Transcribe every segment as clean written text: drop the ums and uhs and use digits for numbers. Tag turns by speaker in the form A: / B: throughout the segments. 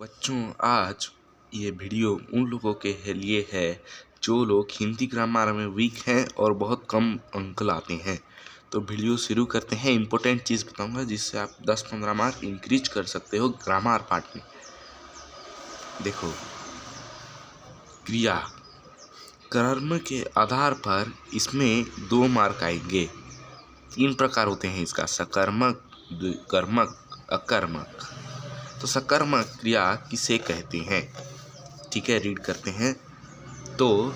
A: बच्चों, आज ये वीडियो उन लोगों के लिए है जो लोग हिंदी ग्रामर में वीक हैं और बहुत कम अंक लाते हैं। तो वीडियो शुरू करते हैं। इम्पोर्टेंट चीज़ बताऊंगा जिससे आप 10-15 मार्क इंक्रीज कर सकते हो ग्रामर पार्ट में। देखो, क्रिया कर्म के आधार पर इसमें 2 मार्क आएंगे। 3 प्रकार होते हैं इसका: सकर्मक, द्विकर्मक, अकर्मक। तो सकर्मक क्रिया किसे कहते हैं? ठीक है, रीड करते हैं। तो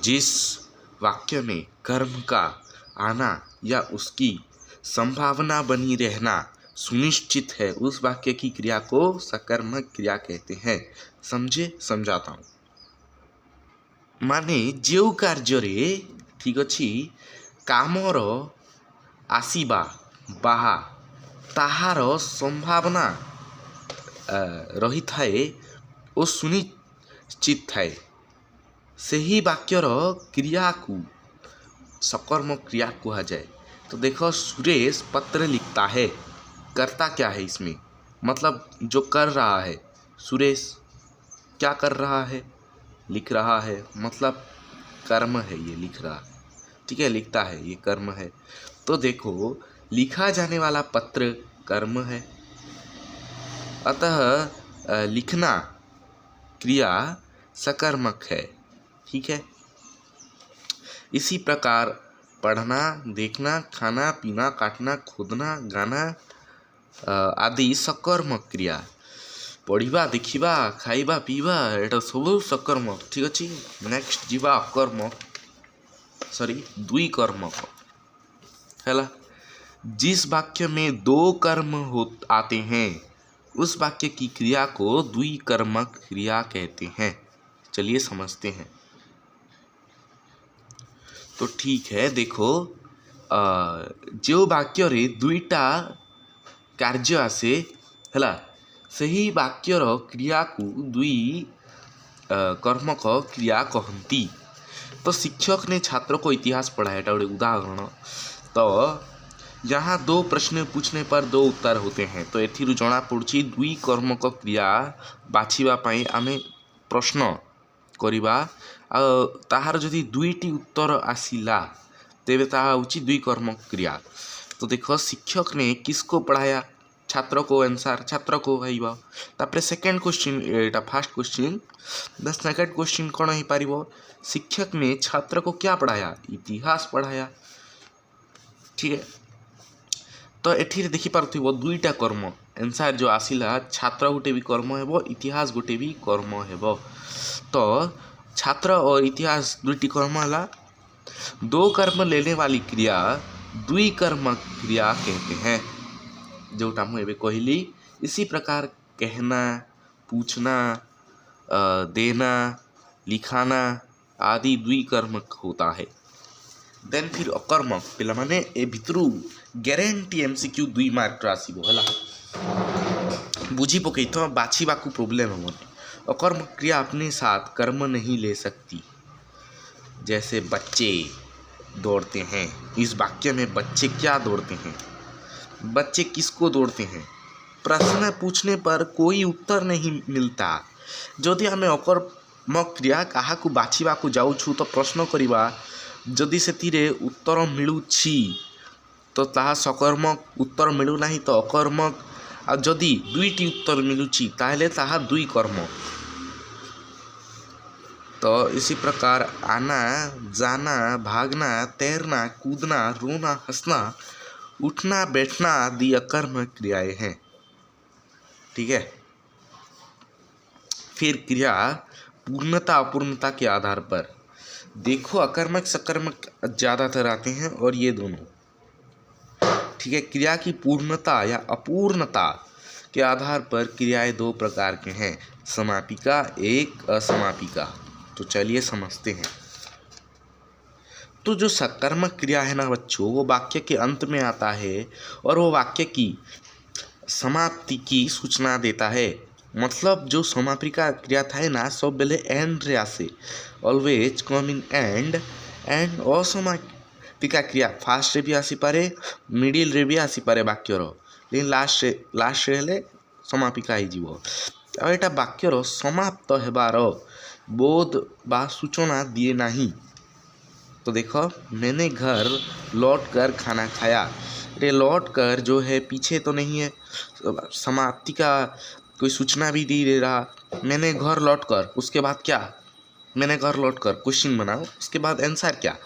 A: जिस वाक्य में कर्म का आना या उसकी संभावना बनी रहना सुनिश्चित है, उस वाक्य की क्रिया को सकर्मक क्रिया कहते हैं। समझे? समझाता हूँ। माने जो कार्य ठीक अच्छी कामर आसीबा बाहा ताहार संभावना रही थाए ओ सुनिश्चित थाए, सही वाक्यर क्रिया को सकर्मक क्रिया कहा जाए। तो देखो, सुरेश पत्र लिखता है, करता क्या है इसमें? मतलब जो कर रहा है, सुरेश क्या कर रहा है? लिख रहा है, मतलब कर्म है, ये लिख रहा है। ठीक है, लिखता है, ये कर्म है। तो देखो, लिखा जाने वाला पत्र कर्म है, अतः लिखना क्रिया सकर्मक है। ठीक है। इसी प्रकार पढ़ना, देखना, खाना, पीना, काटना, खोदना, गाना आदि सकर्मक क्रिया। पढ़िबा, देखिबा, खाइबा, पीबा, एटा सब सकर्मक। ठीक अच्छे। नेक्स्ट जीवा अकर्मक, सॉरी द्विकर्मक है। जिस वाक्य में 2 कर्म आते हैं उस वाक्य की क्रिया को द्विकर्मक क्रिया कहते हैं। चलिए समझते हैं। तो ठीक है, देखो, जो वाक्य रे 2टा कार्य आसे है, सही वाक्यर क्रिया को द्वि कर्मक क्रिया कहती। तो शिक्षक ने छात्र को इतिहास पढ़ाया, एटा गोटे उदाहरण। तो जहाँ 2 प्रश्न पूछने पर 2 उत्तर होते हैं, तो एथिरु जना पड़ुछि द्विकर्मक क्रिया बाछिबा पई आमे प्रश्न करिबा, ताहार जदि 2टी उत्तर आसिला तेबे ताहा होछि द्विकर्मक क्रिया। तो देखो, शिक्षक ने किसको पढ़ाया? छात्र को। आंसर छात्र को आइबा। तापरे सेकंड क्वेश्चन, एटा first question, the second question कोन ही पारिबो? शिक्षक ने छात्र को क्या पढ़ाया? इतिहास पढ़ाया। ठीक है। तो एठी देखि पारुथिबो 2टा कर्म। आंसर जो आसिला, छात्र गोटे भी कर्म हेबो, इतिहास गोटे भी कर्म हेबो। तो छात्र और इतिहास 2टी कर्म हला। 2 कर्म लेने वाली क्रिया द्विकर्मक क्रिया कहते हैं, जोटा मु एबे कहली। इसी प्रकार कहना, पूछना, देना, लिखाना आदि द्विकर्मक होता है। देन फिर अकर्मक, पिला माने ए भितरु गारंटी एमसीक्यू 2 मार्क आसीबो हला। बुझी पकई तो बाछीबा को प्रॉब्लम हो। अकर्मक क्रिया अपने साथ कर्म नहीं ले सकती। जैसे बच्चे दौड़ते हैं, इस वाक्य में बच्चे क्या दौड़ते हैं? बच्चे किसको दौड़ते हैं? प्रश्न पूछने पर कोई उत्तर नहीं मिलता। जदि हमें अकर्मक क्रिया काहा को बाछीबा को जाउछु तो प्रश्न करिबा, जदि से उत्तर मिलुछि तो ताहा सकर्मक, उत्तर मिलू नहीं तो अकर्मक, आ जदि 2टी उत्तर मिलुछि ताहले ताहा द्विकर्मक। तो इसी प्रकार आना, जाना, भागना, तैरना, कूदना, रोना, हंसना, उठना, बैठना आदि अकर्मक क्रियाएं हैं। ठीक है। फिर क्रिया पूर्णता अपूर्णता के आधार पर देखो, अकर्मक सकर्मक ज़्यादातर आते हैं और ये दोनों। ठीक है। क्रिया की पूर्णता या अपूर्णता के आधार पर क्रियाएं 2 प्रकार के हैं, समापिका, एक असमापिका। तो चलिए समझते हैं। तो जो सकर्मक क्रिया है ना बच्चों, वो वाक्य के अंत में आता है और वो वाक्य की समाप्ति की सूचना देता है। मतलब जो समापिका क्रिया था ना, सब बेले एंड रे आसे, ऑलवेज कम इन एंड। असमापिका क्रिया फास्ट रे भी आसी पारे, मिडिल रे भी आसी पारे वाक्यर, लेकिन लास्ट हेले समापिका ହେଇଯିବ। ଆଉ ଏଇଟା ବାକ୍ୟର ସମାପ୍ତ ହେବାର बोध बा सूचना दिए नहीं। तो देखो, मैंने घर लौट कर खाना खाया। ये लौट कर जो है पीछे तो नहीं है, समाप्ति का कोई सूचना भी नहीं दे रहा। मैंने घर लौट कर, उसके बाद क्या, मैंने घर लौट कर क्वेश्चन बनाओ, उसके बाद आंसर क्या,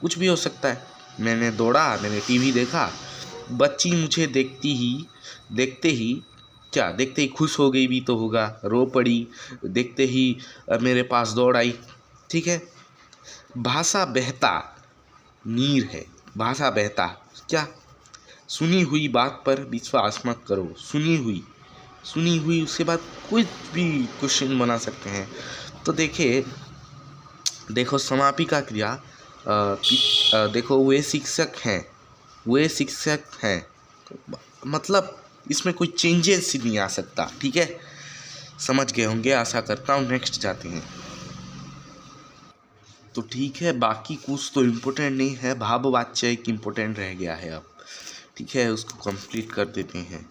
A: कुछ भी हो सकता है। मैंने दौड़ा, मैंने टीवी देखा। बच्ची मुझे देखते ही क्या, देखते ही खुश हो गई भी तो होगा, रो पड़ी, देखते ही मेरे पास दौड़ आई। ठीक है। भाषा बहता नीर है। भाषा बहता क्या, सुनी हुई बात पर विश्वास मत करो। सुनी हुई उसके बाद कुछ भी क्वेश्चन बना सकते हैं। तो देखो समापिका क्रिया, देखो वे शिक्षक हैं, मतलब इसमें कोई चेंजेस नहीं आ सकता। ठीक है, समझ गए होंगे आशा करता हूँ। नेक्स्ट जाते हैं। तो ठीक है, बाकी कुछ तो इम्पोर्टेंट नहीं है, भाववाच्य एक इम्पोर्टेंट रह गया है अब। ठीक है, उसको कंप्लीट कर देते हैं।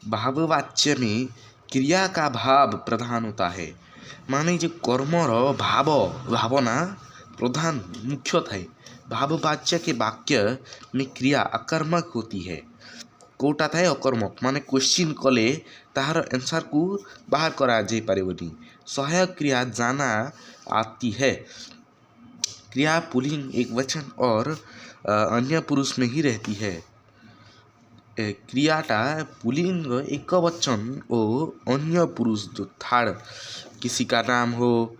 A: भाववाच्य में क्रिया का भाव प्रधान होता है, माने जो कर्मर भावना प्रधान मुख्य थाए। भाववाच्य के वाक्य में क्रिया आकर्मक होती है। कोटा थाए अकर्मक, माने क्वेश्चन कले तार आंसर को बाहर करा जाई पारेबनी। सहायक क्रिया जाना आती है। क्रिया पुल्लिंग एक वचन और अन्य पुरुष में ही रहती है। क्रियाटा पुल्लिंग एक वचन और अन्य पुरुष जो थर्ड किसी का नाम हो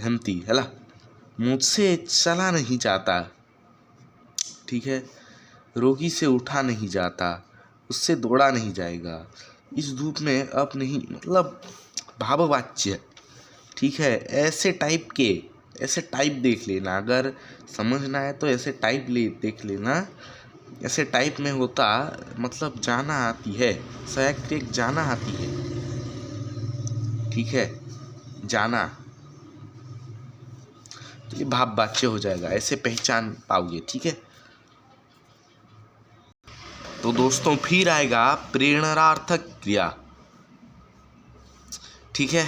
A: हेमती है। मुझसे चला नहीं जाता। ठीक है। रोगी से उठा नहीं जाता, उससे दौड़ा नहीं जाएगा, इस धूप में अब नहीं, मतलब भाववाच्य। ठीक है, ऐसे टाइप देख लेना, अगर समझना है तो ऐसे टाइप देख लेना। ऐसे टाइप में होता मतलब जाना आती है, सहायक जाना आती है। ठीक है, जाना, तो ये भाववाच्य हो जाएगा, ऐसे पहचान पाओगे। ठीक है। तो दोस्तों फिर आएगा प्रेरणार्थक क्रिया। ठीक है,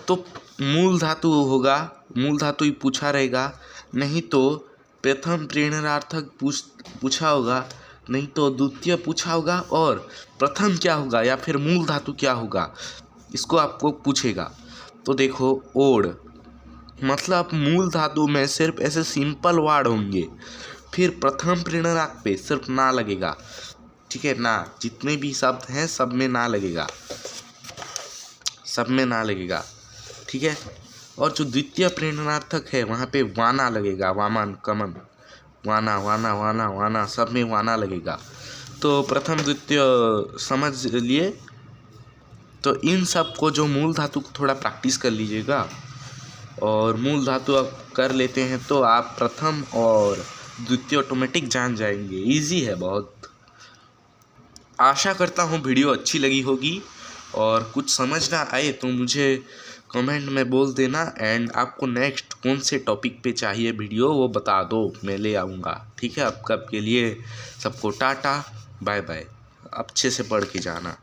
A: तो मूल धातु होगा, मूल धातु ही पूछा रहेगा, नहीं तो प्रथम प्रेरणार्थक पूछा होगा, नहीं तो द्वितीय पूछा होगा, और प्रथम क्या होगा या फिर मूल धातु क्या होगा इसको आपको पूछेगा। तो देखो, ओड मतलब मूल धातु में सिर्फ ऐसे सिंपल वर्ड होंगे, फिर प्रथम प्रेरणार्थ पे सिर्फ ना लगेगा। ठीक है, ना, जितने भी शब्द हैं सब में ना लगेगा, सब में ना लगेगा। ठीक है, और जो द्वितीय प्रेरणार्थक है वहाँ पे वाना लगेगा, वामन कमन, वाना वाना वाना वाना, सब में वाना लगेगा। तो प्रथम द्वितीय समझ लिए। तो इन सब को जो मूल धातु को थोड़ा प्रैक्टिस कर लीजिएगा, और मूल धातु आप कर लेते हैं तो आप प्रथम और द्वितीय ऑटोमेटिक जान जाएंगे। इजी है बहुत। आशा करता हूँ वीडियो अच्छी लगी होगी, और कुछ समझ ना आए तो मुझे कमेंट में बोल देना, एंड आपको नेक्स्ट कौन से टॉपिक पे चाहिए वीडियो वो बता दो, मैं ले आऊँगा। ठीक है, अब के लिए सबको टाटा बाय बाय, अच्छे से पढ़ के जाना।